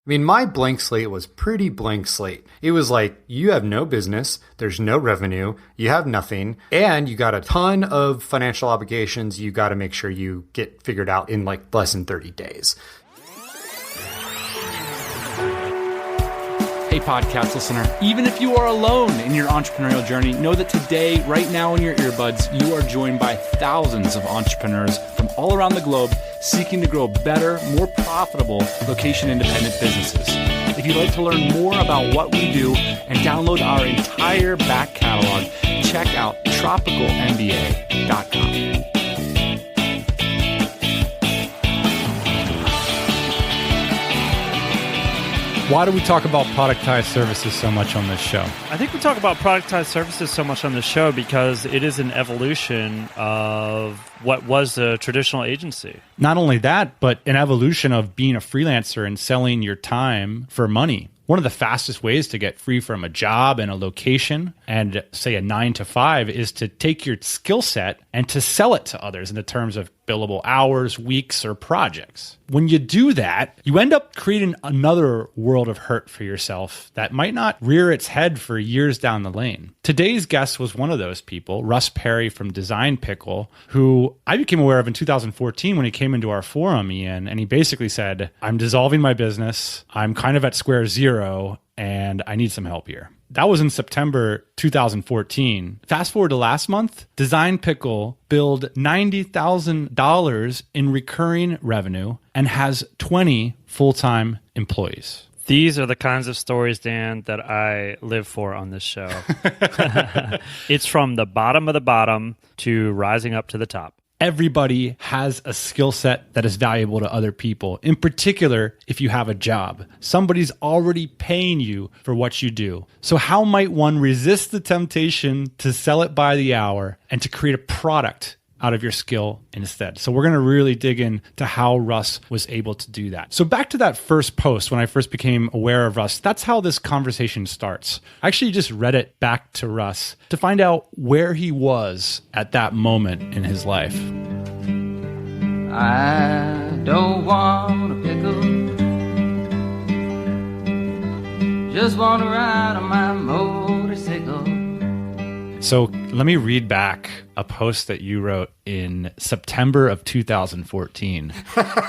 I mean, my blank slate was pretty blank slate. It was like, you have no business, there's no revenue, you have nothing, and you got a ton of financial obligations you got to make sure you get figured out in like less than 30 days. Hey, podcast listener, even if you are alone in your entrepreneurial journey, know that today, right now in your earbuds, you are joined by thousands of entrepreneurs from all around the globe seeking to grow better, more profitable, location-independent businesses. If you'd like to learn more about what we do and download our entire back catalog, check out tropicalmba.com. Why do we talk about productized services so much on this show? I think we talk about productized services so much on this show because it is an evolution of what was a traditional agency. Not only that, but an evolution of being a freelancer and selling your time for money. One of the fastest ways to get free from a job and a location and say a 9 to 5 is to take your skill set and to sell it to others in the terms of billable hours, weeks, or projects. When you do that, you end up creating another world of hurt for yourself that might not rear its head for years down the lane. Today's guest was one of those people, Russ Perry from Design Pickle, who I became aware of in 2014 when he came into our forum, Ian, and he basically said, I'm dissolving my business, I'm kind of at square zero, and I need some help here. That was in September 2014. Fast forward to last month, Design Pickle billed $90,000 in recurring revenue and has 20 full-time employees. These are the kinds of stories, Dan, that I live for on this show. It's from the bottom of the bottom to rising up to the top. Everybody has a skill set that is valuable to other people. In particular, if you have a job, somebody's already paying you for what you do. So how might one resist the temptation to sell it by the hour and to create a product out of your skill instead? So we're going to really dig into how Russ was able to do that. So back to that first post, when I first became aware of Russ, that's how this conversation starts. I actually just read it back to Russ to find out where he was at that moment in his life. I don't want a pickle, just want to ride on my motorcycle. So let me read back a post that you wrote in September of 2014.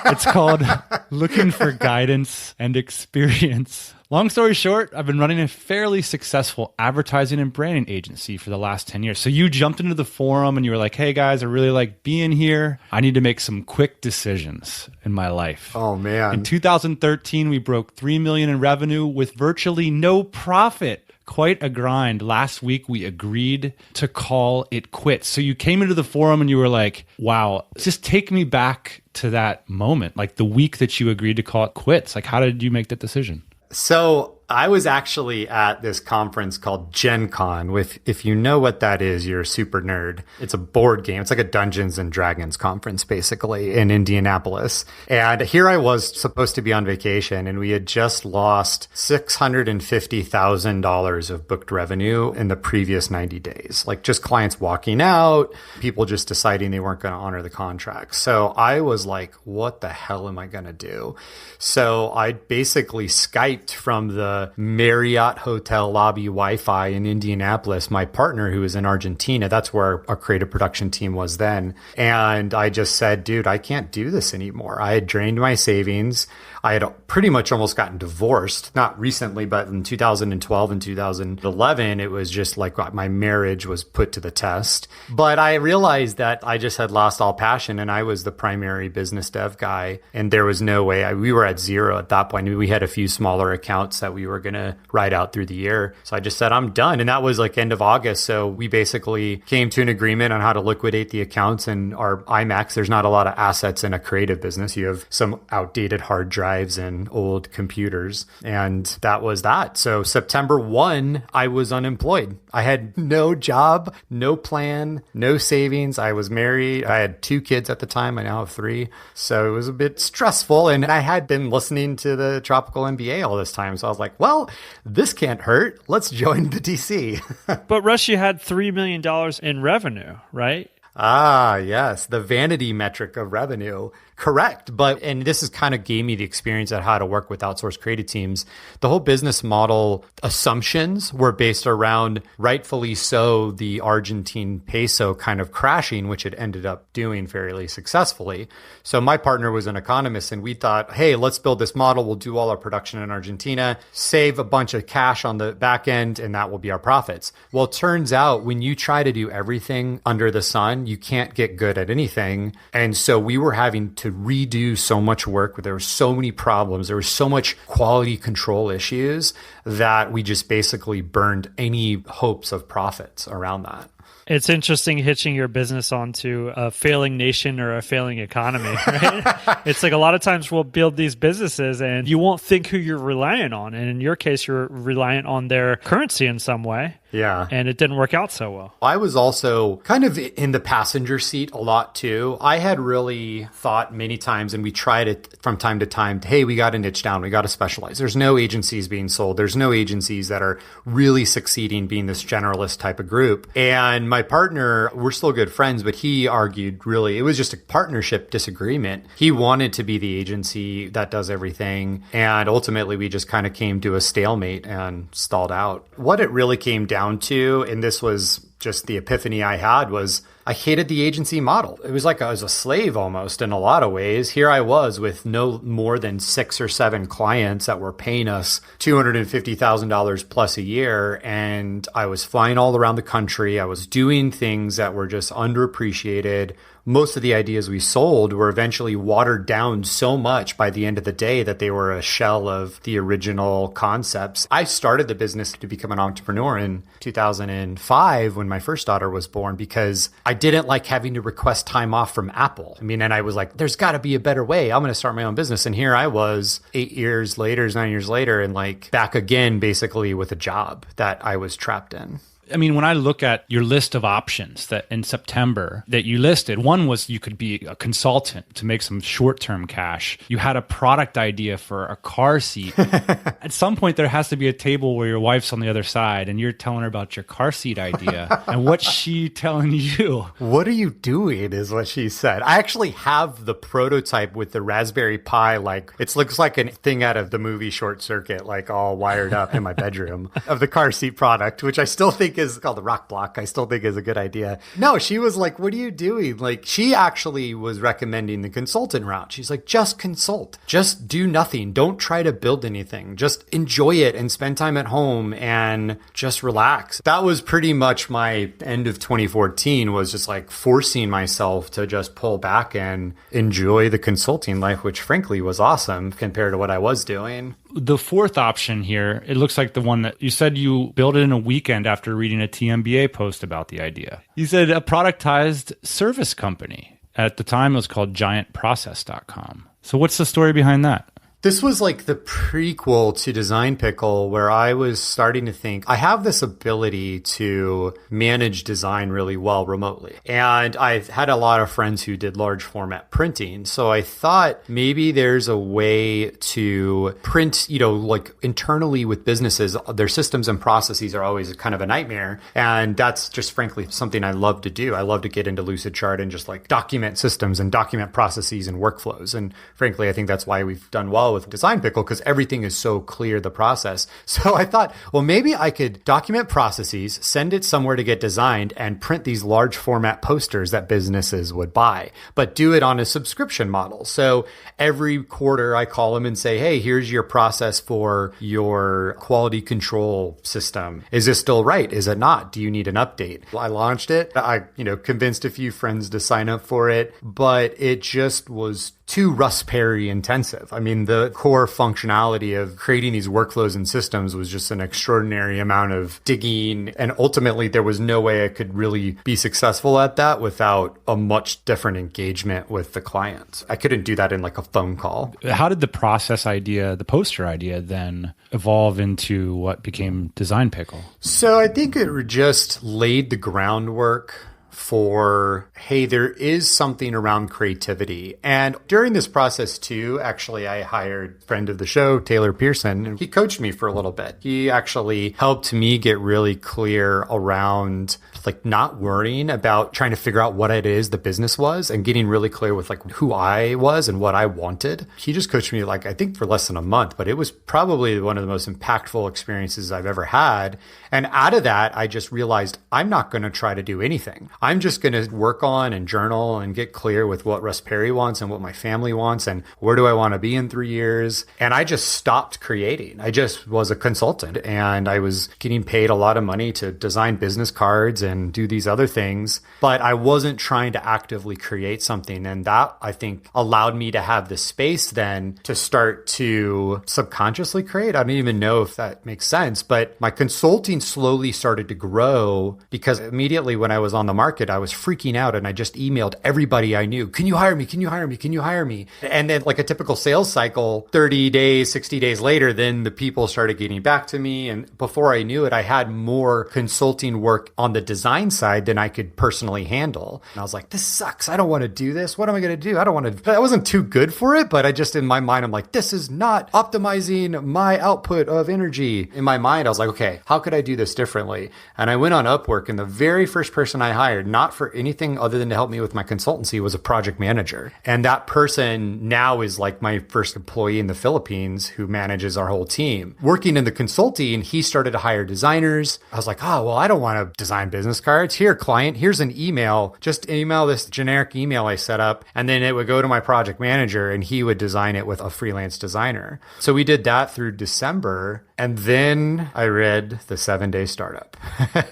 It's called Looking for Guidance and Experience. Long story short, I've been running a fairly successful advertising and branding agency for the last 10 years. So you jumped into the forum and you were like, hey guys, I really like being here. I need to make some quick decisions in my life. Oh man. In 2013, we broke $3 million in revenue with virtually no profit. Quite a grind. Last week, we agreed to call it quits. So you came into the forum and you were like, wow, just take me back to that moment, like the week that you agreed to call it quits. Like, how did you make that decision? So I was actually at this conference called Gen Con with, if you know what that is, you're a super nerd. It's a board game. It's like a Dungeons and Dragons conference, basically, in Indianapolis. And here I was supposed to be on vacation, and we had just lost $650,000 of booked revenue in the previous 90 days. Like just clients walking out, people just deciding they weren't going to honor the contract. So I was like, what the hell am I going to do? So I basically Skyped from the Marriott hotel lobby Wi-Fi in Indianapolis, my partner who was in Argentina. That's where our creative production team was then. And I just said, dude, I can't do this anymore. I had drained my savings. I had pretty much almost gotten divorced, not recently, but in 2012 and 2011, it was just like my marriage was put to the test. But I realized that I just had lost all passion, and I was the primary business dev guy, and there was no way. We were at zero at that point. We had a few smaller accounts that we were going to ride out through the year. So I just said, I'm done. And that was like end of August. So we basically came to an agreement on how to liquidate the accounts and our IMAX. There's not a lot of assets in a creative business. You have some outdated hard drives and old computers. And that was that. So September 1, I was unemployed. I had no job, no plan, no savings. I was married. I had 2 kids at the time. I now have 3. So it was a bit stressful. And I had been listening to the Tropical MBA all this time. So I was like, well, this can't hurt. Let's join the DC. But Russ, you had $3 million in revenue, right? Ah, yes. The vanity metric of revenue. correct. And this is kind of gave me the experience at how to work with outsourced creative teams. The whole business model assumptions were based around, rightfully so, the Argentine peso kind of crashing, which it ended up doing fairly successfully. So my partner was an economist, and we thought, hey, let's build this model. We'll do all our production in Argentina, save a bunch of cash on the back end, and that will be our profits. Well, it turns out when you try to do everything under the sun, you can't get good at anything. And so we were having to redo so much work. There were so many problems. There was so much quality control issues that we just basically burned any hopes of profits around that. It's interesting hitching your business onto a failing nation or a failing economy, right? It's like a lot of times we'll build these businesses and you won't think who you're reliant on. And in your case, you're reliant on their currency in some way. Yeah. And it didn't work out so well. I was also kind of in the passenger seat a lot too. I had really thought many times, and we tried it from time to time, hey, we got to niche down. We got to specialize. There's no agencies being sold. There's no agencies that are really succeeding being this generalist type of group. And my partner, we're still good friends, but he argued really, it was just a partnership disagreement. He wanted to be the agency that does everything. And ultimately, we just kind of came to a stalemate and stalled out. What it really came down to, and this was just the epiphany I had, was I hated the agency model. It was like I was a slave almost in a lot of ways. Here I was with no more than 6 or 7 clients that were paying us $250,000 plus a year. And I was flying all around the country. I was doing things that were just underappreciated. Most of the ideas we sold were eventually watered down so much by the end of the day that they were a shell of the original concepts. I started the business to become an entrepreneur in 2005 when my first daughter was born because I didn't like having to request time off from Apple. And I was like, there's got to be a better way. I'm going to start my own business. And here I was 9 years later, and like back again, basically with a job that I was trapped in. When I look at your list of options that in September that you listed, one was you could be a consultant to make some short-term cash. You had a product idea for a car seat. At some point, there has to be a table where your wife's on the other side and you're telling her about your car seat idea. And what's she telling you? What are you doing is what she said. I actually have the prototype with the Raspberry Pi. It looks like a thing out of the movie Short Circuit, like all wired up in my bedroom of the car seat product, which I still think is called the Rock Block. I still think is a good idea. No, she was like, what are you doing? Like, she actually was recommending the consultant route. She's like, just consult. Just do nothing. Don't try to build anything. Just enjoy it and spend time at home and just relax. That was pretty much my end of 2014, was just like forcing myself to just pull back and enjoy the consulting life, which frankly was awesome compared to what I was doing. The fourth option here, it looks like the one that you said you built it in a weekend after reading a TMBA post about the idea. You said a productized service company. At the time, it was called giantprocess.com. So what's the story behind that? This was like the prequel to Design Pickle, where I was starting to think I have this ability to manage design really well remotely. And I've had a lot of friends who did large format printing. So I thought maybe there's a way to print, like internally with businesses, their systems and processes are always kind of a nightmare. And that's just frankly something I love to do. I love to get into Lucidchart and just like document systems and document processes and workflows. And frankly, I think that's why we've done well with Design Pickle, because everything is so clear, the process. So I thought, well, maybe I could document processes, send it somewhere to get designed, and print these large format posters that businesses would buy, but do it on a subscription model. So every quarter I call them and say, hey, here's your process for your quality control system. Is this still right? Is it not? Do you need an update? I launched it. I, convinced a few friends to sign up for it, but it just was too Russ Perry intensive. The core functionality of creating these workflows and systems was just an extraordinary amount of digging. And ultimately, there was no way I could really be successful at that without a much different engagement with the client. I couldn't do that in like a phone call. How did the process idea, the poster idea, then evolve into what became Design Pickle? So I think it just laid the groundwork for, hey, there is something around creativity. And during this process too, actually, I hired a friend of the show, Taylor Pearson, and he coached me for a little bit. He actually helped me get really clear around like not worrying about trying to figure out what it is the business was and getting really clear with like who I was and what I wanted. He just coached me like, I think for less than a month, but it was probably one of the most impactful experiences I've ever had. And out of that, I just realized I'm not going to try to do anything. I'm just going to work on and journal and get clear with what Russ Perry wants and what my family wants and where do I want to be in 3 years. And I just stopped creating. I just was a consultant and I was getting paid a lot of money to design business cards and do these other things, but I wasn't trying to actively create something. And that, I think, allowed me to have the space then to start to subconsciously create. I don't even know if that makes sense, but my consulting slowly started to grow because immediately when I was on the market, I was freaking out and I just emailed everybody I knew, can you hire me? Can you hire me? Can you hire me? And then like a typical sales cycle, 30 days, 60 days later, then the people started getting back to me. And before I knew it, I had more consulting work on the design side than I could personally handle. And I was like, this sucks. I don't want to do this. What am I going to do? I don't want to, I wasn't too good for it, but I just, in my mind, I'm like, this is not optimizing my output of energy. In my mind, I was like, okay, how could I do this differently? And I went on Upwork and the very first person I hired, not for anything other than to help me with my consultancy, was a project manager. And that person now is like my first employee in the Philippines who manages our whole team. Working in the consulting, he started to hire designers. I was like, oh, well, I don't want to design business cards. Here, client, here's an email. Just email this generic email I set up. And then it would go to my project manager and he would design it with a freelance designer. So we did that through December. And then I read The 7-Day Startup.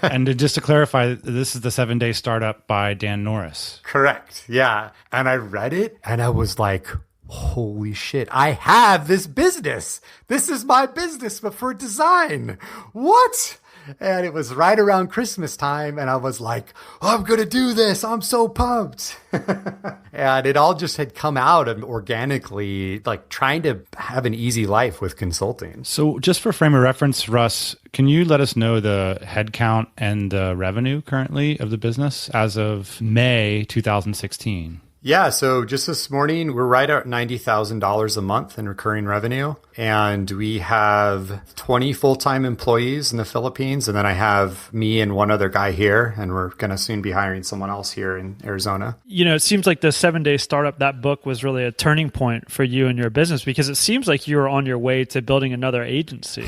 And just to clarify, this is The 7-Day Startup by Dan Norris. Correct. Yeah. And I read it and I was like, holy shit, I have this business. This is my business, but for design. What? And it was right around Christmas time. And I was like, oh, I'm going to do this. I'm so pumped. And it all just had come out of organically, like trying to have an easy life with consulting. So just for frame of reference, Russ, can you let us know the headcount and the revenue currently of the business as of May 2016? Yeah, so just this morning, we're right at $90,000 a month in recurring revenue. And we have 20 full-time employees in the Philippines. And then I have me and one other guy here. And we're going to soon be hiring someone else here in Arizona. You know, it seems like the 7-Day Startup, that book was really a turning point for you and your business because it seems like you were on your way to building another agency,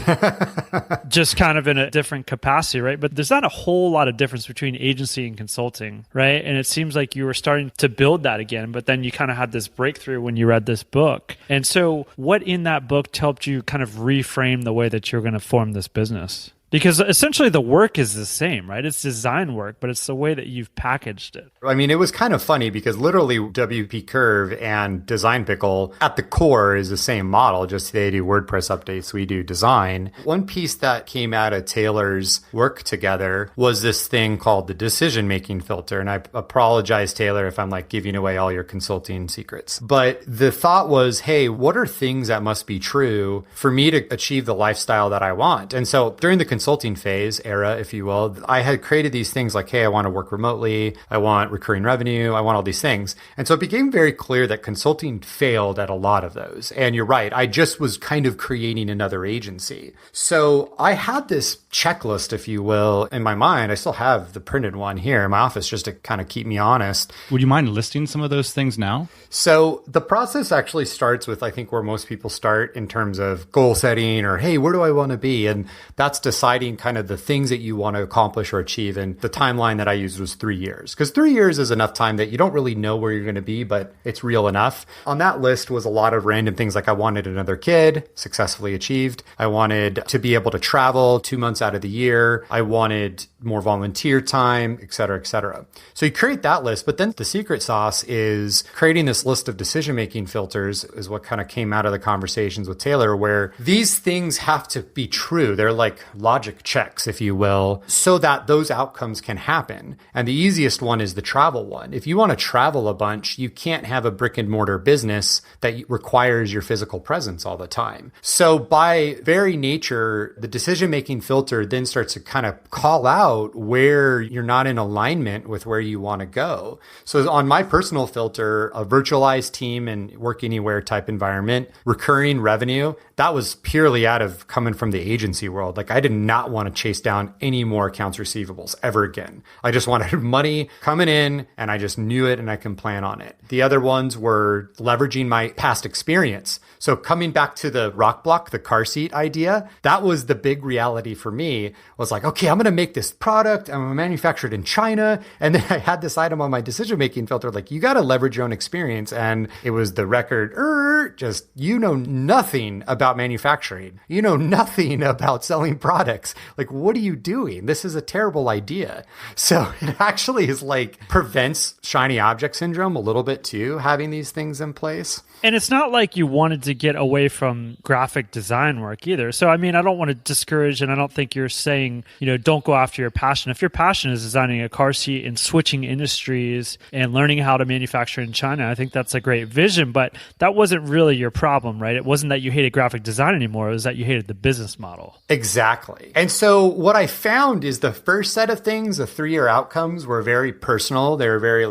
just kind of in a different capacity, right? But there's not a whole lot of difference between agency and consulting, right? And it seems like you were starting to build that again, but then you kind of had this breakthrough when you read this book. And so what in that book helped you kind of reframe the way that you're going to form this business? Because essentially the work is the same, right? It's design work, but it's the way that you've packaged it. I mean, it was kind of funny because literally WP Curve and Design Pickle at the core is the same model, just they do WordPress updates, we do design. One piece that came out of Taylor's work together was this thing called the decision-making filter. And I apologize, Taylor, if I'm like giving away all your consulting secrets. But the thought was, hey, what are things that must be true for me to achieve the lifestyle that I want? And so during the consulting phase era, if you will, I had created these things like, hey, I want to work remotely. I want recurring revenue. I want all these things. And so it became very clear that consulting failed at a lot of those. And you're right. I just was kind of creating another agency. So I had this checklist, if you will, in my mind. I still have the printed one here in my office just to kind of keep me honest. Would you mind listing some of those things now? So the process actually starts with, I think, where most people start in terms of goal setting or, hey, where do I want to be? And that's deciding kind of the things that you want to accomplish or achieve. And the timeline that I used was 3 years, because 3 years is enough time that you don't really know where you're going to be, but it's real enough. On that list was a lot of random things like I wanted another kid, successfully achieved. I wanted to be able to travel 2 months out of the year. I wanted more volunteer time, et cetera, et cetera. So you create that list, but then the secret sauce is creating this list of decision-making filters is what kind of came out of the conversations with Taylor, where these things have to be true. They're like logic checks, if you will, so that those outcomes can happen. And the easiest one is the travel one. If you want to travel a bunch, you can't have a brick and mortar business that requires your physical presence all the time. So by very nature, the decision-making filter then starts to kind of call out where you're not in alignment with where you want to go. So on my personal filter, a virtualized team and work anywhere type environment, recurring revenue, that was purely out of coming from the agency world. Like I did not want to chase down any more accounts receivables ever again. I just wanted money coming in and I just knew it and I can plan on it. The other ones were leveraging my past experience. So coming back to the rock block, the car seat idea, that was the big reality for me, was like, okay, I'm going to make this product. I'm going to manufacture it in China. And then I had this item on my decision-making filter, like you got to leverage your own experience. And it was the record, just, you know nothing about manufacturing. You know nothing about selling products. Like, what are you doing? This is a terrible idea. So it actually is like prevents shiny object syndrome a little bit too, having these things in place. And it's not like you wanted to get away from graphic design work either. So, I mean, I don't want to discourage, and I don't think you're saying, don't go after your passion. If your passion is designing a car seat and switching industries and learning how to manufacture in China, I think that's a great vision. But that wasn't really your problem, right? It wasn't that you hated graphic design anymore. It was that you hated the business model. Exactly. And so what I found is the first set of things, the 3-year outcomes, were very personal. They were very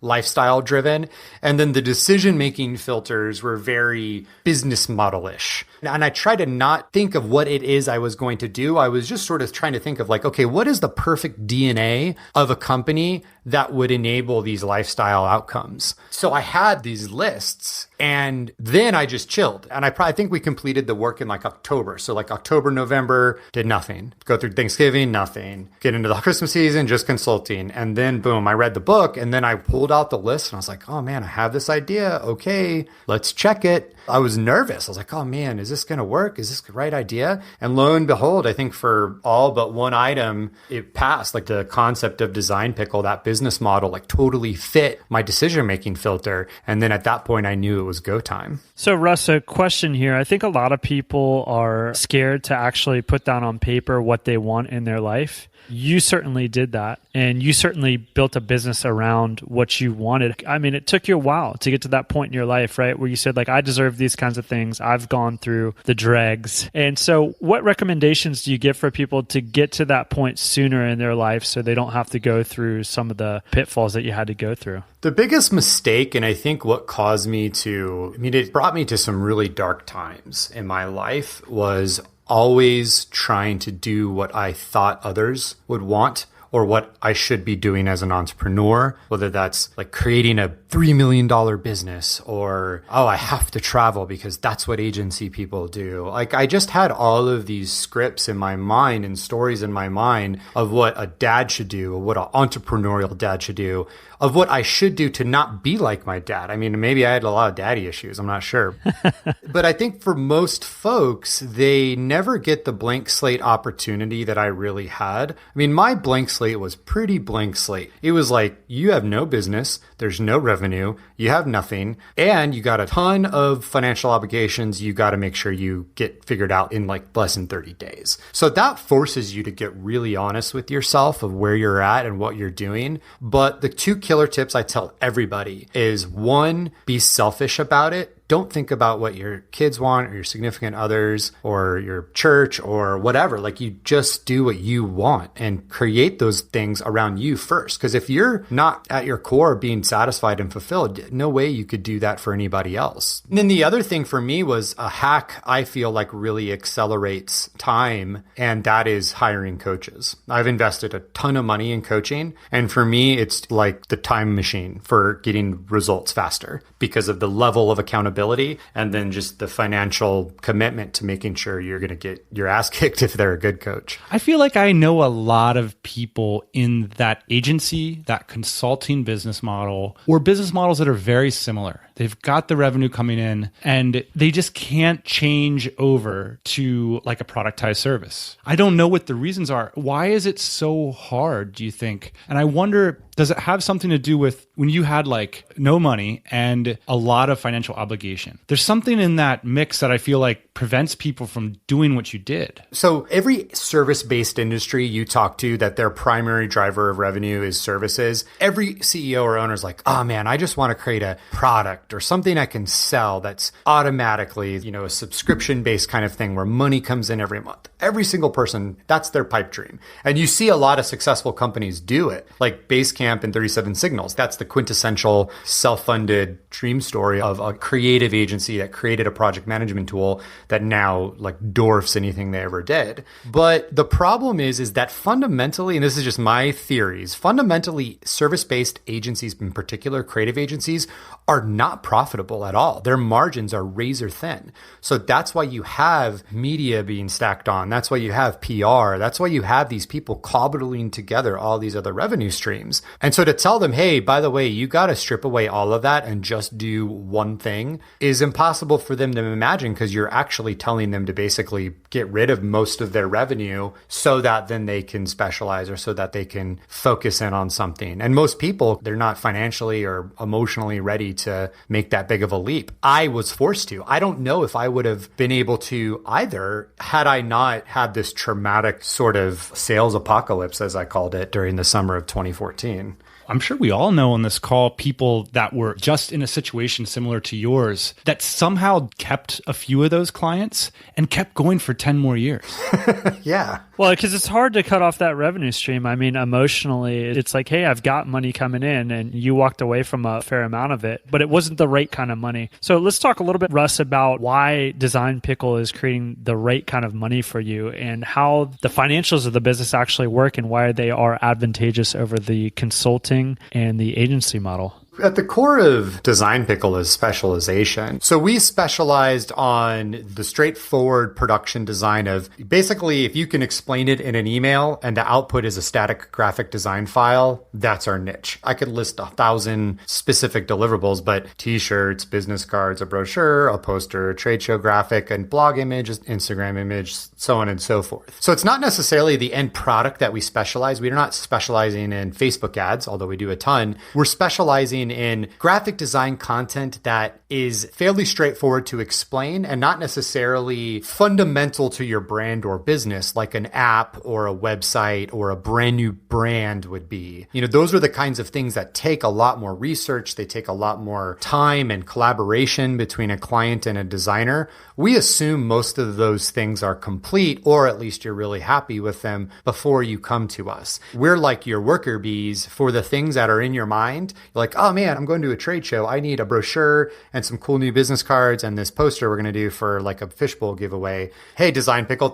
lifestyle driven. And then the decision-making filters were very business model-ish. And I tried to not think of what it is I was going to do. I was just sort of trying to think of okay, what is the perfect DNA of a company that would enable these lifestyle outcomes? So I had these lists and then I just chilled. And I think we completed the work in October. So October, November, did nothing. Go through Thanksgiving, nothing. Get into the Christmas season, just consulting. And then boom, I read the book and then I pulled out the list and I was like, oh man, I have this idea. Okay, let's check it. I was nervous. I was like, oh man, is this going to work? Is this the right idea? And lo and behold, I think for all but one item, it passed. The concept of Design Pickle, that business model, totally fit my decision-making filter. And then at that point, I knew it was go time. So Russ, a question here. I think a lot of people are scared to actually put down on paper what they want in their life. You certainly did that. And you certainly built a business around what you wanted. I mean, it took you a while to get to that point in your life, right? Where you said, I deserve these kinds of things. I've gone through the dregs. And so what recommendations do you give for people to get to that point sooner in their life so they don't have to go through some of the pitfalls that you had to go through? The biggest mistake, and I think what caused me it brought me to some really dark times in my life, was always trying to do what I thought others would want or what I should be doing as an entrepreneur, whether that's creating a $3 million business or, oh, I have to travel because that's what agency people do. I just had all of these scripts in my mind and stories in my mind of what a dad should do, or what an entrepreneurial dad should do, of what I should do to not be like my dad. I mean, maybe I had a lot of daddy issues. I'm not sure. But I think for most folks, they never get the blank slate opportunity that I really had. I mean, my blank slate was pretty blank slate. It was you have no business, there's no revenue, you have nothing, and you got a ton of financial obligations you got to make sure you get figured out in less than 30 days. So that forces you to get really honest with yourself of where you're at and what you're doing. But the 2 killer tips I tell everybody is 1, be selfish about it. Don't think about what your kids want or your significant others or your church or whatever. You just do what you want and create those things around you first. Because if you're not at your core being satisfied and fulfilled, no way you could do that for anybody else. And then the other thing for me was a hack I feel really accelerates time, and that is hiring coaches. I've invested a ton of money in coaching, and for me, it's like the time machine for getting results faster because of the level of accountability and then just the financial commitment to making sure you're going to get your ass kicked if they're a good coach. I feel like I know a lot of people in that agency, that consulting business model, or business models that are very similar. they've got the revenue coming in, and they just can't change over to like a productized service. I don't know what the reasons are. Why is it so hard, do you think? And I wonder, does it have something to do with when you had like no money and a lot of financial obligation? There's something in that mix that I feel like prevents people from doing what you did. So every service-based industry you talk to that their primary driver of revenue is services, every CEO or owner is like, oh man, I just want to create a product or something I can sell that's automatically, a subscription-based kind of thing where money comes in every month. Every single person, that's their pipe dream. And you see a lot of successful companies do it, like Basecamp and 37 Signals. That's the quintessential self-funded dream story of a creative agency that created a project management tool that now like dwarfs anything they ever did. But the problem is that fundamentally, and this is just my theories, fundamentally service-based agencies, in particular creative agencies, are not profitable at all. Their margins are razor thin. So that's why you have media being stacked on. That's why you have PR. That's why you have these people cobbling together all these other revenue streams. And so to tell them, hey, by the way, you got to strip away all of that and just do one thing is impossible for them to imagine, because you're actually telling them to basically get rid of most of their revenue so that then they can specialize or so that they can focus in on something. And most people, they're not financially or emotionally ready to make that big of a leap. I was forced to. I don't know if I would have been able to either had I not had this traumatic sort of sales apocalypse, as I called it, during the summer of 2014. I'm sure we all know on this call people that were just in a situation similar to yours that somehow kept a few of those clients and kept going for 10 more years. Yeah. Well, because it's hard to cut off that revenue stream. I mean, emotionally, it's like, hey, I've got money coming in, and you walked away from a fair amount of it, but it wasn't the right kind of money. So let's talk a little bit, Russ, about why Design Pickle is creating the right kind of money for you and how the financials of the business actually work and why they are advantageous over the consulting and the agency model. At the core of Design Pickle is specialization. So we specialized on the straightforward production design of basically, if you can explain it in an email and the output is a static graphic design file, that's our niche. I could list 1,000 specific deliverables, but t-shirts, business cards, a brochure, a poster, a trade show graphic, and blog image, Instagram image, so on and so forth. So it's not necessarily the end product that we specialize. We're not specializing in Facebook ads, although we do a ton. We're specializing in graphic design content that is fairly straightforward to explain and not necessarily fundamental to your brand or business, like an app or a website or a brand new brand would be. Those are the kinds of things that take a lot more research. They take a lot more time and collaboration between a client and a designer. We assume most of those things are complete, or at least you're really happy with them before you come to us. We're like your worker bees for the things that are in your mind. You're like, oh man, I'm going to a trade show. I need a brochure and some cool new business cards and this poster we're going to do for like a fishbowl giveaway. Hey, Design Pickle,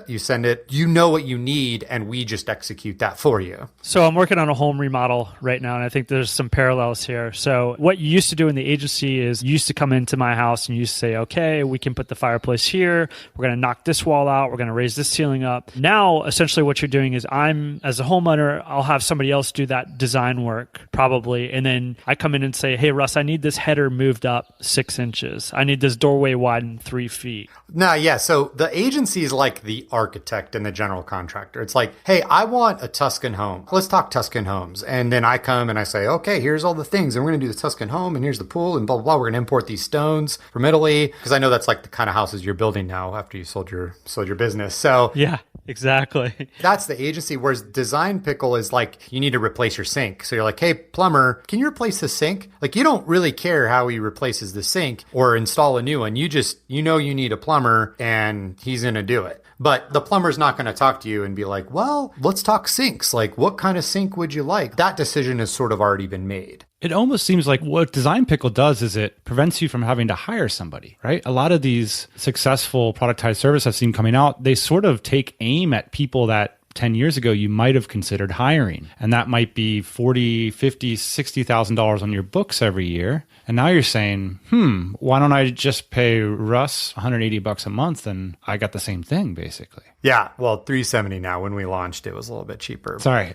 you send it. You know what you need, and we just execute that for you. So I'm working on a home remodel right now, and I think there's some parallels here. So what you used to do in the agency is you used to come into my house and you used to say, okay, we can put the fireplace here. We're going to knock this wall out. We're going to raise this ceiling up. Now, essentially what you're doing is as a homeowner, I'll have somebody else do that design work probably. And then I come in and say, hey, Russ, I need this header moved up 6 inches. I need this doorway widened 3 feet. Yeah. So the agency is like the architect and the general contractor. It's like, hey, I want a Tuscan home. Let's talk Tuscan homes. And then I come and I say, okay, here's all the things. And we're going to do the Tuscan home, and here's the pool, and blah, blah, blah. We're going to import these stones from Italy, because I know that's like the kind of houses you're building now after you sold your business. So yeah, exactly. That's the agency. Whereas Design Pickle is like, you need to replace your sink. So you're like, hey, plumber, can you replace the sink? Like, you don't really care how he replaces the sink or install a new one. You need a plumber, and he's going to do it. But the plumber's not going to talk to you and be like, well, let's talk sinks. Like, what kind of sink would you like? That decision has sort of already been made. It almost seems like what Design Pickle does is it prevents you from having to hire somebody, right? A lot of these successful productized services I've seen coming out, they sort of take aim at people that 10 years ago, you might have considered hiring. And that might be $40,000, $50,000, $60,000 on your books every year. And now you're saying, why don't I just pay Russ $180 a month and I got the same thing, basically. Yeah, well, $370 now. When we launched, it was a little bit cheaper. Sorry.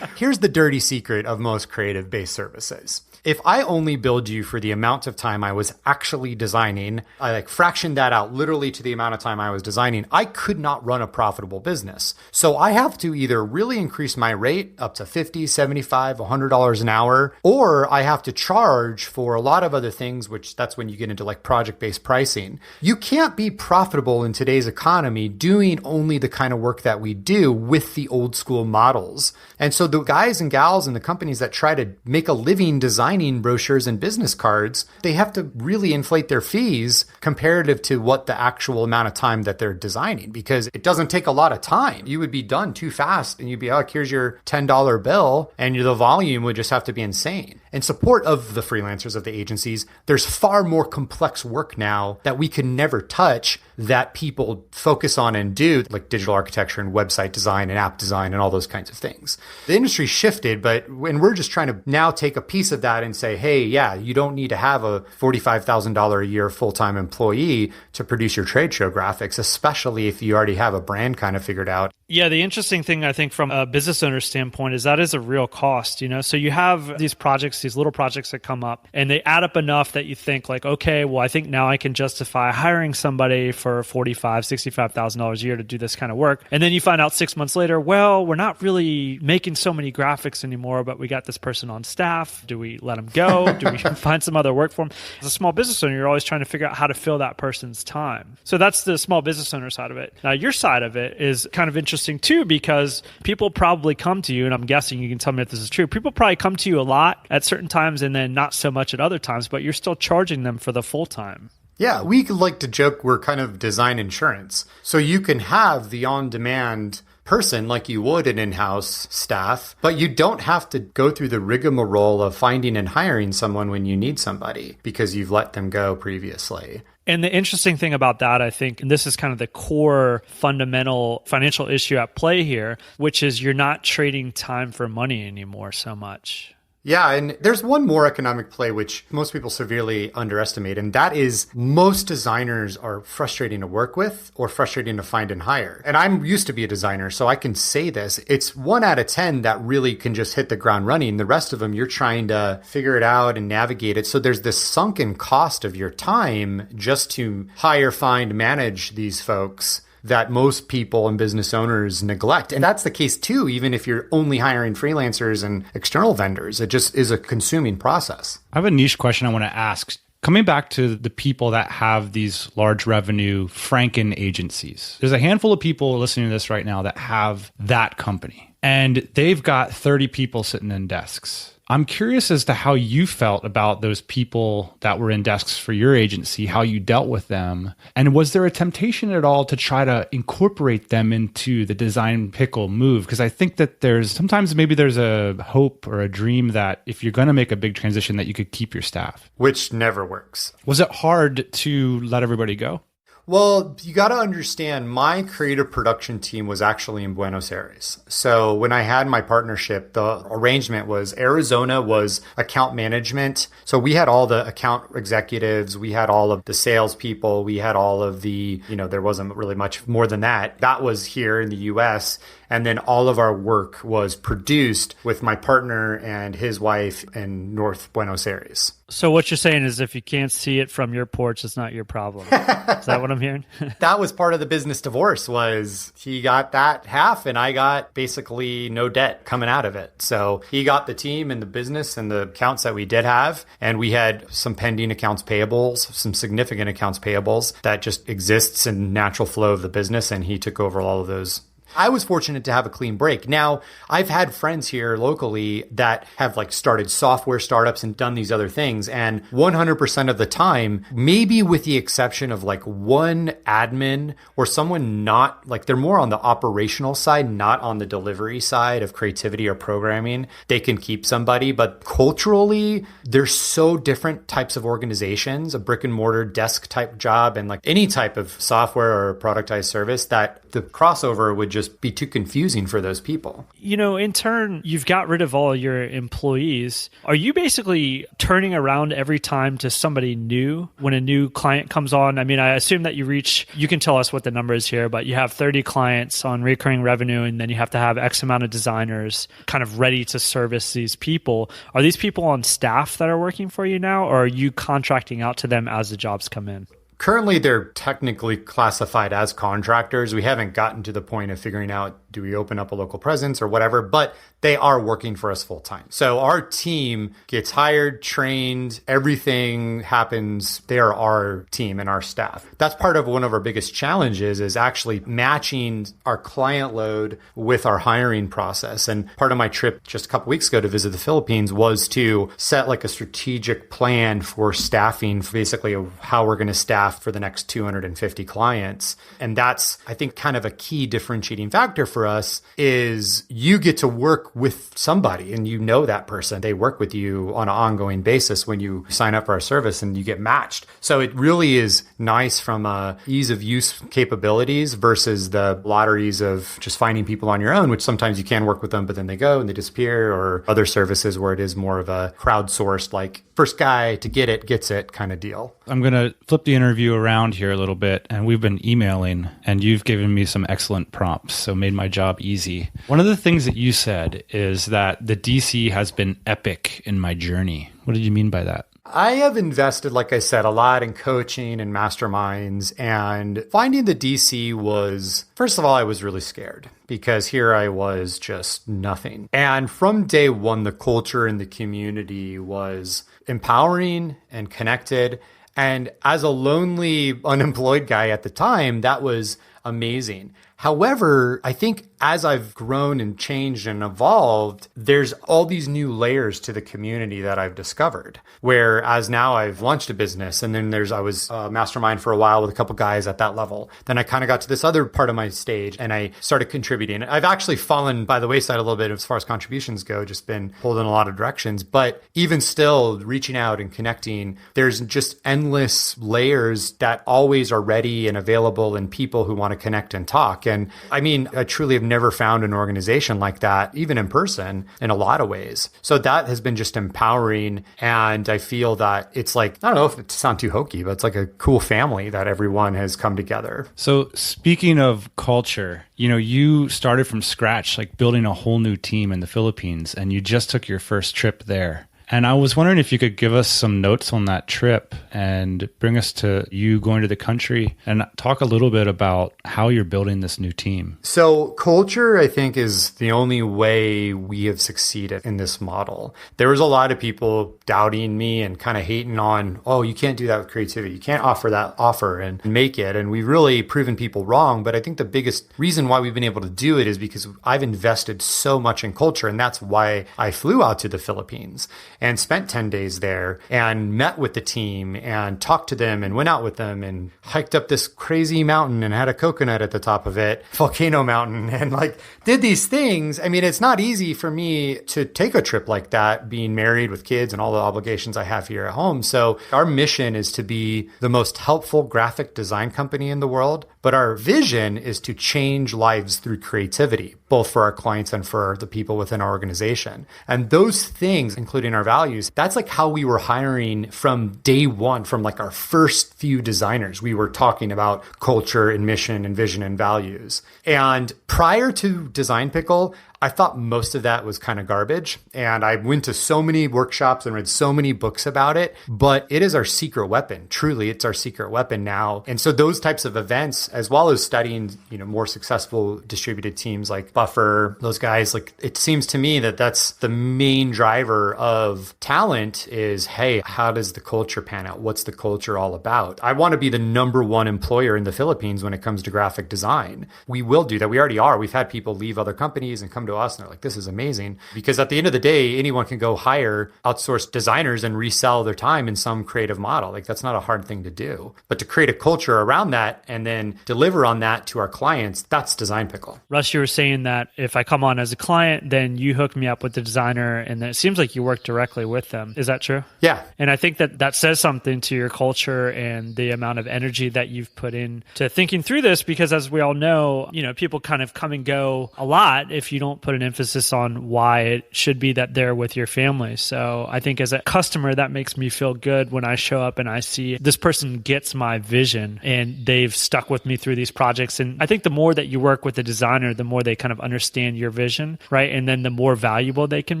Here's the dirty secret of most creative-based services. If I only billed you for the amount of time I was actually designing, I like fractioned that out literally to the amount of time I was designing, I could not run a profitable business. So I have to either really increase my rate up to $50, $75, $100 an hour, or I have to charge for a lot of other things, which that's when you get into like project-based pricing. You can't be profitable in today's economy doing only the kind of work that we do with the old school models. And so the guys and gals and the companies that try to make a living designing brochures and business cards, they have to really inflate their fees comparative to what the actual amount of time that they're designing, because it doesn't take a lot of time. You would be done too fast and you'd be like, here's your $10 bill, and the volume would just have to be insane. In support of the freelancers, of the agencies, there's far more complex work now that we can never touch that people focus on and do, like digital architecture and website design and app design and all those kinds of things. The industry shifted, and we're just trying to now take a piece of that and say, hey, yeah, you don't need to have a $45,000 a year full-time employee to produce your trade show graphics, especially if you already have a brand kind of figured out. Yeah, the interesting thing, I think, from a business owner standpoint is that is a real cost, So you have these projects, these little projects that come up, and they add up enough that you think like, okay, well, I think now I can justify hiring somebody for $45,000, $65,000 a year to do this kind of work. And then you find out 6 months later, well, we're not really making so many graphics anymore, but we got this person on staff. Do we let them go? Do we find some other work for them? As a small business owner, you're always trying to figure out how to fill that person's time. So that's the small business owner side of it. Now, your side of it is kind of interesting too, because people probably come to you, and I'm guessing you can tell me if this is true. People probably come to you a lot at certain times and then not so much at other times, but you're still charging them for the full time. Yeah, we like to joke we're kind of design insurance. So you can have the on-demand person like you would an in-house staff, but you don't have to go through the rigmarole of finding and hiring someone when you need somebody because you've let them go previously. And the interesting thing about that, I think, and this is kind of the core fundamental financial issue at play here, which is you're not trading time for money anymore so much. Yeah, and there's one more economic play which most people severely underestimate, and that is most designers are frustrating to work with or frustrating to find and hire. And I'm used to be a designer, so I can say this. It's 1 out of 10 that really can just hit the ground running. The rest of them, you're trying to figure it out and navigate it. So there's this sunken cost of your time just to hire, find, manage these folks that most people and business owners neglect. And that's the case too, even if you're only hiring freelancers and external vendors. It just is a consuming process. I have a niche question I want to ask. Coming back to the people that have these large revenue Franken agencies, there's a handful of people listening to this right now that have that company, and they've got 30 people sitting in desks. I'm curious as to how you felt about those people that were in desks for your agency, how you dealt with them. And was there a temptation at all to try to incorporate them into the Design Pickle move? Because I think that sometimes maybe there's a hope or a dream that if you're going to make a big transition that you could keep your staff. Which never works. Was it hard to let everybody go? Well, you got to understand, my creative production team was actually in Buenos Aires. So when I had my partnership, the arrangement was Arizona was account management. So we had all the account executives, we had all of the salespeople, we had all of the, there wasn't really much more than that. That was here in the US. And then all of our work was produced with my partner and his wife in North Buenos Aires. So what you're saying is if you can't see it from your porch, it's not your problem. Is that what I'm hearing? That was part of the business divorce, was he got that half and I got basically no debt coming out of it. So he got the team and the business and the accounts that we did have. And we had some pending accounts payables, some significant accounts payables that just exists in natural flow of the business. And he took over all of those. I was fortunate to have a clean break. Now, I've had friends here locally that have started software startups and done these other things. And 100% of the time, maybe with the exception of one admin or someone not they're more on the operational side, not on the delivery side of creativity or programming, they can keep somebody. But culturally, they're so different types of organizations, a brick and mortar desk type job and any type of software or productized service, that the crossover would just be too confusing for those people. In turn, you've got rid of all your employees. Are you basically turning around every time to somebody new when a new client comes on? I mean, I assume that you can tell us what the number is here, but you have 30 clients on recurring revenue, and then you have to have X amount of designers kind of ready to service these people. Are these people on staff that are working for you now, or are you contracting out to them as the jobs come in? Currently, they're technically classified as contractors. We haven't gotten to the point of figuring out, do we open up a local presence or whatever, but they are working for us full time. So our team gets hired, trained, everything happens. They are our team and our staff. That's part of one of our biggest challenges is actually matching our client load with our hiring process. And part of my trip just a couple weeks ago to visit the Philippines was to set like a strategic plan for staffing, basically how we're going to staff for the next 250 clients. And that's, I think, kind of a key differentiating factor for us is you get to work with somebody and you know that person. They work with you on an ongoing basis when you sign up for our service and you get matched. So it really is nice from a ease of use capabilities versus the lotteries of just finding people on your own, which sometimes you can work with them, but then they go and they disappear, or other services where it is more of a crowdsourced, like first guy to get it gets it kind of deal. I'm going to flip the interview around here a little bit, and we've been emailing, and you've given me some excellent prompts, so made my job easy. One of the things that you said is that the DC has been epic in my journey. What did you mean by that? I have invested, like I said, a lot in coaching and masterminds, and finding the DC was, first of all, I was really scared because here I was just nothing. And from day one, the culture in the community was empowering and connected. And as a lonely, unemployed guy at the time, that was amazing. However, I think as I've grown and changed and evolved, there's all these new layers to the community that I've discovered. Whereas now I've launched a business, and then I was a mastermind for a while with a couple guys at that level. Then I kind of got to this other part of my stage and I started contributing. I've actually fallen by the wayside a little bit as far as contributions go, just been pulled in a lot of directions. But even still, reaching out and connecting, there's just endless layers that always are ready and available and people who want to connect and talk. And I mean, I truly have never found an organization like that, even in person, in a lot of ways. So that has been just empowering. And I feel that it's like, I don't know if it sounds too hokey, but it's like a cool family that everyone has come together. So speaking of culture, you started from scratch, like building a whole new team in the Philippines, and you just took your first trip there. And I was wondering if you could give us some notes on that trip and bring us to you going to the country and talk a little bit about how you're building this new team. So culture, I think, is the only way we have succeeded in this model. There was a lot of people doubting me and kind of hating on, oh, you can't do that with creativity. You can't offer that offer and make it. And we've really proven people wrong. But I think the biggest reason why we've been able to do it is because I've invested so much in culture. And that's why I flew out to the Philippines and spent 10 days there and met with the team and talked to them and went out with them and hiked up this crazy mountain and had a coconut at the top of it, Volcano Mountain, and did these things. I mean, it's not easy for me to take a trip like that, being married with kids and all the obligations I have here at home. So our mission is to be the most helpful graphic design company in the world. But our vision is to change lives through creativity, both for our clients and for the people within our organization. And those things, including our values, that's like how we were hiring from day one, from our first few designers. We were talking about culture and mission and vision and values. And prior to Design Pickle, I thought most of that was kind of garbage. And I went to so many workshops and read so many books about it, but it is our secret weapon. Truly, it's our secret weapon now. And so those types of events, as well as studying, more successful distributed teams like Buffer, those guys, it seems to me that that's the main driver of talent is, hey, how does the culture pan out? What's the culture all about? I want to be the number one employer in the Philippines when it comes to graphic design. We will do that. We already are. We've had people leave other companies and come to us and they're like, this is amazing. Because at the end of the day, anyone can go hire outsourced designers and resell their time in some creative model. Like that's not a hard thing to do. But to create a culture around that and then deliver on that to our clients, that's Design Pickle. Russ, you were saying that if I come on as a client, then you hook me up with the designer, and then it seems like you work directly with them. Is that true? Yeah. And I think that says something to your culture and the amount of energy that you've put in to thinking through this, because as we all know, people kind of come and go a lot if you don't put an emphasis on why it should be that they're with your family. So I think as a customer, that makes me feel good when I show up and I see this person gets my vision and they've stuck with me through these projects. And I think the more that you work with the designer, the more they kind of understand your vision, right? And then the more valuable they can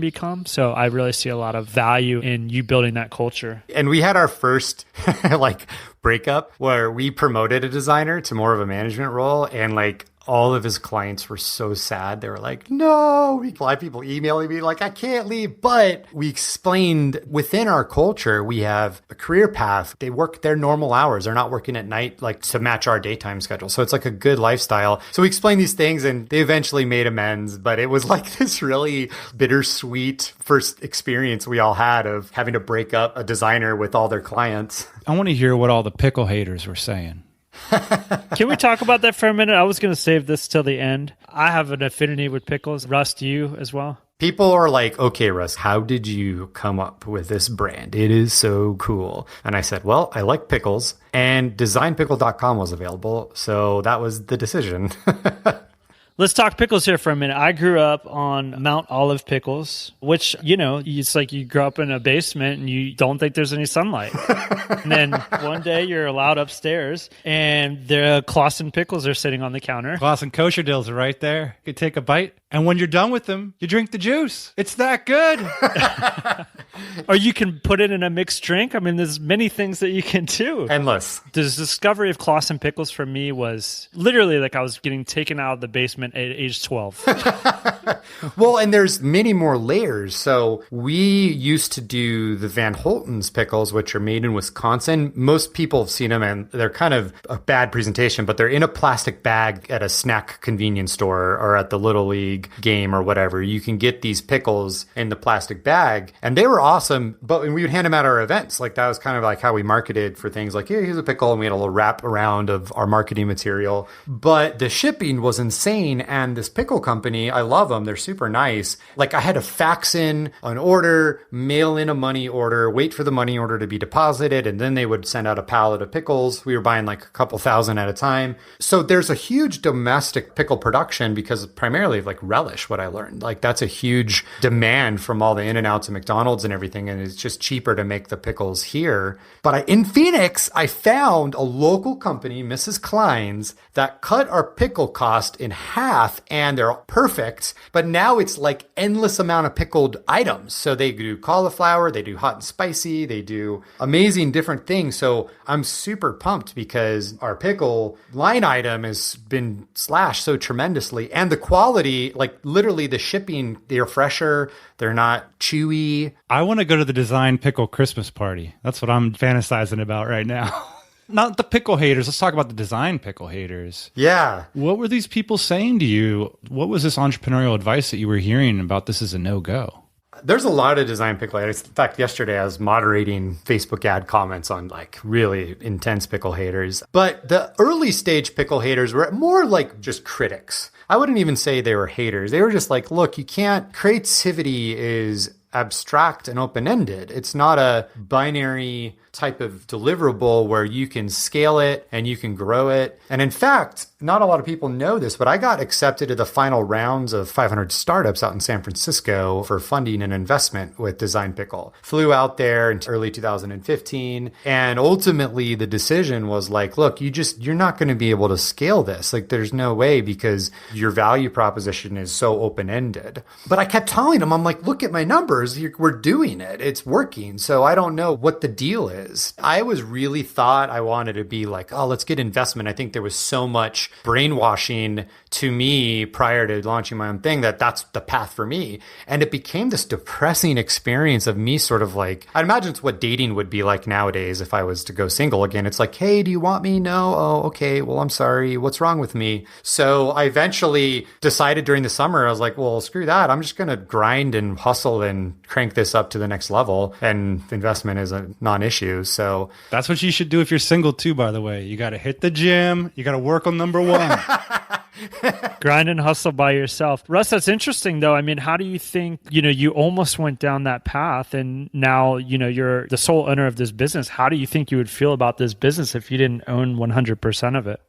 become. So I really see a lot of value in you building that culture. And we had our first breakup where we promoted a designer to more of a management role, and all of his clients were so sad. They were like, no. A lot of people emailing me like, I can't leave. But we explained within our culture, we have a career path. They work their normal hours. They're not working at night to match our daytime schedule. So it's like a good lifestyle. So we explained these things and they eventually made amends. But it was like this really bittersweet first experience we all had of having to break up a designer with all their clients. I want to hear what all the pickle haters were saying. Can we talk about that for a minute? I was going to save this till the end. I have an affinity with pickles. Russ, do you as well? People are like, okay, Russ, how did you come up with this brand? It is so cool. And I said, well, I like pickles, and designpickle.com was available. So that was the decision. Let's talk pickles here for a minute. I grew up on Mount Olive pickles, which, it's like you grow up in a basement and you don't think there's any sunlight. And then one day you're allowed upstairs and the Clausen pickles are sitting on the counter. Clausen kosher dills are right there. You could take a bite, and when you're done with them, you drink the juice. It's that good. Or you can put it in a mixed drink. I mean, there's many things that you can do. Endless. The discovery of Clausen pickles for me was literally like I was getting taken out of the basement at age 12. Well, and there's many more layers. So we used to do the Van Holten's pickles, which are made in Wisconsin. Most people have seen them, and they're kind of a bad presentation, but they're in a plastic bag at a snack convenience store or at the Little League game or whatever. You can get these pickles in the plastic bag, and they were awesome, but we would hand them at our events. Like that was kind of like how we marketed for things like, here's a pickle, and we had a little wrap around of our marketing material. But the shipping was insane, and this pickle company, I love them. They're super nice. Like I had to fax in an order, mail in a money order, wait for the money order to be deposited, and then they would send out a pallet of pickles. We were buying like a couple thousand at a time. So there's a huge domestic pickle production because primarily of like relish, what I learned. Like that's a huge demand from all the In-N-Outs and McDonald's and everything, and it's just cheaper to make the pickles here. But in Phoenix, I found a local company, Mrs. Klein's, that cut our pickle cost in half, and they're perfect. But now it's like endless amount of pickled items. So they do cauliflower, they do hot and spicy, they do amazing different things. So I'm super pumped because our pickle line item has been slashed so tremendously, and the quality, like literally the shipping, they're fresher, they're not chewy. I want to go to the Design Pickle Christmas party. That's what I'm fantasizing about right now. Not the pickle haters. Let's talk about the Design Pickle haters. Yeah. What were these people saying to you? What was this entrepreneurial advice that you were hearing about this is a no-go? There's a lot of Design Pickle haters. In fact, yesterday I was moderating Facebook ad comments on like really intense pickle haters. But the early stage pickle haters were more like just critics. I wouldn't even say they were haters. They were just like, look, you can't, creativity is abstract and open-ended. It's not a binary type of deliverable where you can scale it and you can grow it. And in fact, not a lot of people know this, but I got accepted to the final rounds of 500 startups out in San Francisco for funding and investment with Design Pickle. Flew out there in early 2015. And ultimately the decision was like, look, you're not going to be able to scale this. Like there's no way because your value proposition is so open-ended. But I kept telling them, I'm like, look at my numbers. We're doing it. It's working. So I don't know what the deal is. is. I was really thought I wanted to be like, oh, let's get investment. I think there was so much brainwashing to me prior to launching my own thing that's the path for me. And it became this depressing experience of me sort of like, I'd imagine it's what dating would be like nowadays if I was to go single again. It's like, hey, do you want me? No. Oh, okay. Well, I'm sorry. What's wrong with me? So I eventually decided during the summer, I was like, well, screw that. I'm just going to grind and hustle and crank this up to the next level. And investment is a non-issue. So that's what you should do if you're single too, by the way. You got to hit the gym. You got to work on number one. Grind and hustle by yourself. Russ, that's interesting though. I mean, how do you think, you almost went down that path and now, you're the sole owner of this business. How do you think you would feel about this business if you didn't own 100% of it?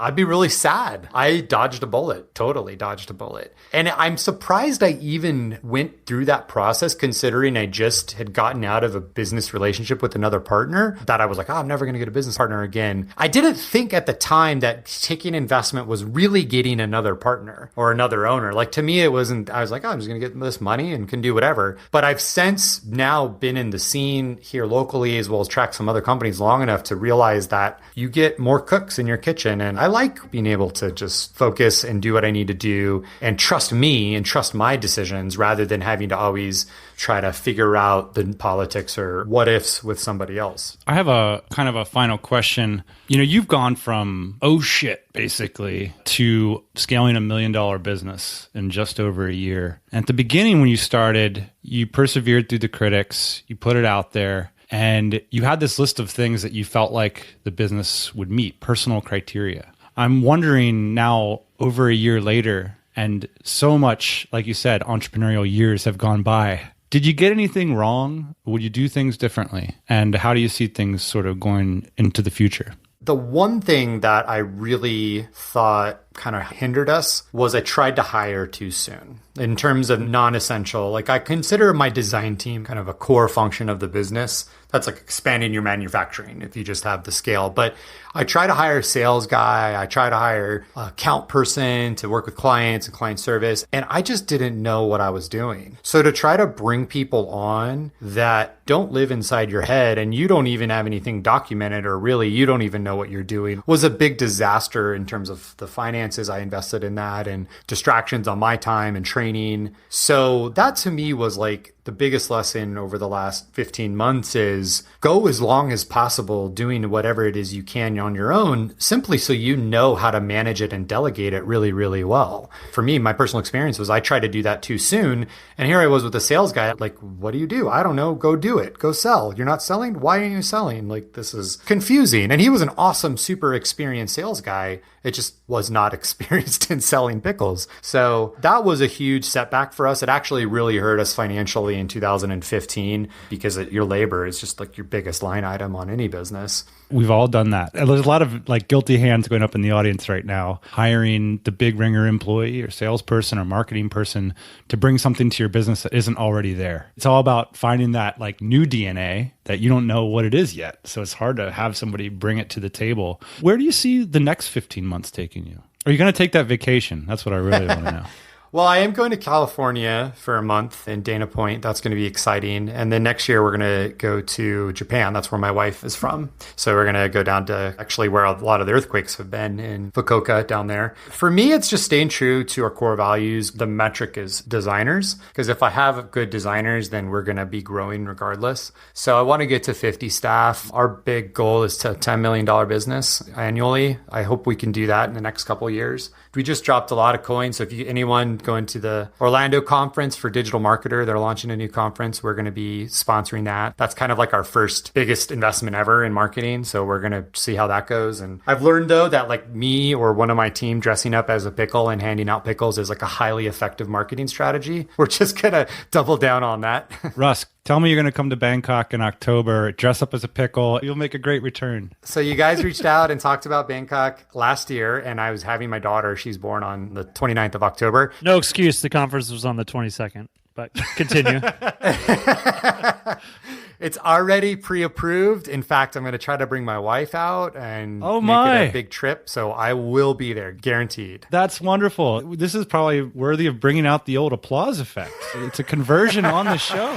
I'd be really sad. I dodged a bullet, totally dodged a bullet. And I'm surprised I even went through that process considering I just had gotten out of a business relationship with another partner that I was like, oh, I'm never going to get a business partner again. I didn't think at the time that taking investment was really getting another partner or another owner. Like to me, it wasn't, I was like, oh, I'm just going to get this money and can do whatever. But I've since now been in the scene here locally as well as track some other companies long enough to realize that you get more cooks in your kitchen. And I like being able to just focus and do what I need to do and trust me and trust my decisions rather than having to always try to figure out the politics or what ifs with somebody else. I have a kind of a final question. You've gone from, oh shit, basically, to scaling $1 million business in just over a year. And at the beginning, when you started, you persevered through the critics, you put it out there, and you had this list of things that you felt like the business would meet, personal criteria. I'm wondering now, over a year later, and so much, like you said, entrepreneurial years have gone by. Did you get anything wrong? Would you do things differently? And how do you see things sort of going into the future? The one thing that I really thought kind of hindered us was I tried to hire too soon in terms of non-essential. Like I consider my design team kind of a core function of the business. That's like expanding your manufacturing if you just have the scale. But I try to hire a sales guy. I try to hire a account person to work with clients and client service. And I just didn't know what I was doing. So to try to bring people on that don't live inside your head and you don't even have anything documented or really you don't even know what you're doing was a big disaster in terms of the finances I invested in that and distractions on my time and training. So that to me was like the biggest lesson over the last 15 months is go as long as possible doing whatever it is you can on your own, simply so you know how to manage it and delegate it really, really well. For me, my personal experience was I tried to do that too soon. And here I was with a sales guy, like, what do? I don't know. Go do it. Go sell. You're not selling? Why aren't you selling? Like, this is confusing. And he was an awesome, super experienced sales guy. It just was not experienced in selling pickles. So that was a huge setback for us. It actually really hurt us financially in 2015 because your labor is just like your biggest line item on any business. We've all done that. And there's a lot of like guilty hands going up in the audience right now, hiring the big ringer employee or salesperson or marketing person to bring something to your business that isn't already there. It's all about finding that like new DNA that you don't know what it is yet. So it's hard to have somebody bring it to the table. Where do you see the next 15 months taking you? Are you going to take that vacation? That's what I really want to know. Well, I am going to California for a month in Dana Point. That's going to be exciting. And then next year, we're going to go to Japan. That's where my wife is from. So we're going to go down to actually where a lot of the earthquakes have been in Fukuoka down there. For me, it's just staying true to our core values. The metric is designers, because if I have good designers, then we're going to be growing regardless. So I want to get to 50 staff. Our big goal is to $10 million business annually. I hope we can do that in the next couple of years. We just dropped a lot of coins. So if anyone going to the Orlando conference for digital marketer, they're launching a new conference. We're going to be sponsoring that. That's kind of like our first biggest investment ever in marketing. So we're going to see how that goes. And I've learned though that like me or one of my team dressing up as a pickle and handing out pickles is like a highly effective marketing strategy. We're just going to double down on that. Russ, tell me you're going to come to Bangkok in October, dress up as a pickle. You'll make a great return. So you guys reached out and talked about Bangkok last year, and I was having my daughter. She's born on the 29th of October. No excuse. The conference was on the 22nd, but continue. It's already pre-approved. In fact, I'm going to try to bring my wife out and Oh, make my. it a big trip. So I will be there, guaranteed. That's wonderful. This is probably worthy of bringing out the old applause effect. It's a conversion on the show.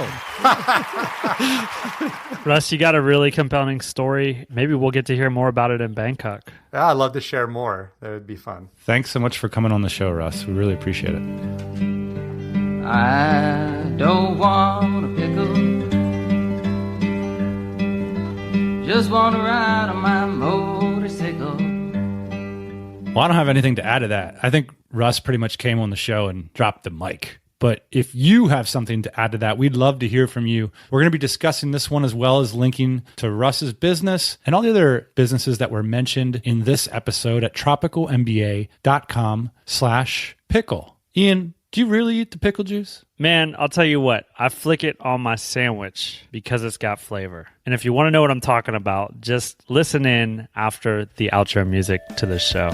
Russ, you got a really compelling story. Maybe we'll get to hear more about it in Bangkok. Yeah, I'd love to share more. That would be fun. Thanks so much for coming on the show, Russ. We really appreciate it. I don't want a pickle, just want to ride on my motorcycle. Well, I don't have anything to add to that. I think Russ pretty much came on the show and dropped the mic. But if you have something to add to that, we'd love to hear from you. We're going to be discussing this one as well as linking to Russ's business and all the other businesses that were mentioned in this episode at tropicalmba.com/pickle. Ian, do you really eat the pickle juice? Man, I'll tell you what, I flick it on my sandwich because it's got flavor. And if you want to know what I'm talking about, just listen in after the outro music to this show.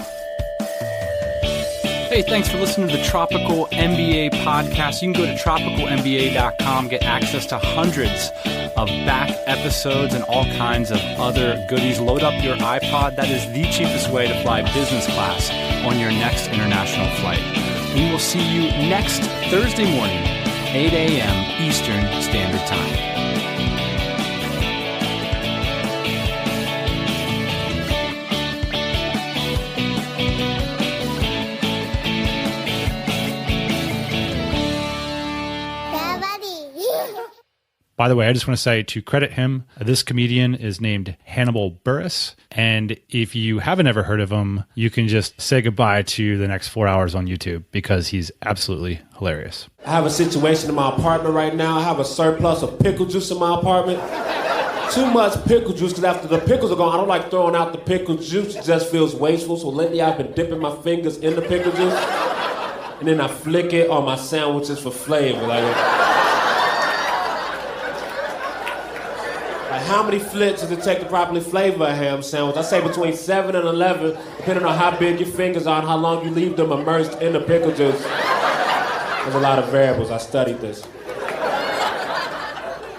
Hey, thanks for listening to the Tropical MBA podcast. You can go to tropicalmba.com, get access to hundreds of back episodes and all kinds of other goodies. Load up your iPod. That is the cheapest way to fly business class on your next international flight. We will see you next Thursday morning, 8 a.m. Eastern Standard Time. By the way, I just want to say to credit him, this comedian is named Hannibal Buress. And if you haven't ever heard of him, you can just say goodbye to the next 4 hours on YouTube because he's absolutely hilarious. I have a situation in my apartment right now. I have a surplus of pickle juice in my apartment. Too much pickle juice because after the pickles are gone, I don't like throwing out the pickle juice. It just feels wasteful. So lately I've been dipping my fingers in the pickle juice. And then I flick it on my sandwiches for flavor. How many flicks does it take to properly flavor a ham sandwich? I say between 7 and 11, depending on how big your fingers are and how long you leave them immersed in the pickle juice. There's a lot of variables. I studied this.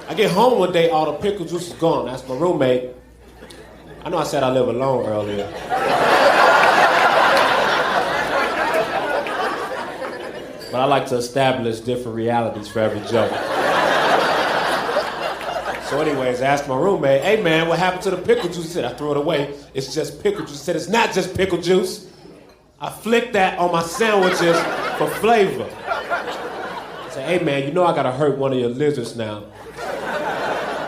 I get home one day, all the pickle juice is gone. That's my roommate. I know I said I live alone earlier. But I like to establish different realities for every joke. So anyways, I asked my roommate, hey man, what happened to the pickle juice? He said, I threw it away. It's just pickle juice. He said, it's not just pickle juice. I flicked that on my sandwiches for flavor. I said, hey man, you know I gotta hurt one of your lizards now.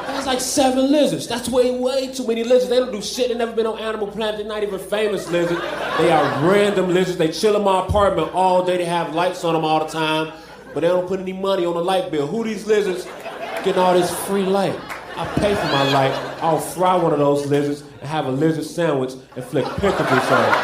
There's like 7 lizards. That's way too many lizards. They don't do shit. They never been on Animal Planet. They're not even famous lizards. They are random lizards. They chill in my apartment all day. They have lights on them all the time, but they don't put any money on the light bill. Who these lizards getting all this free light? I pay for my light. I'll fry one of those lizards and have a lizard sandwich and flick pickle juice on it.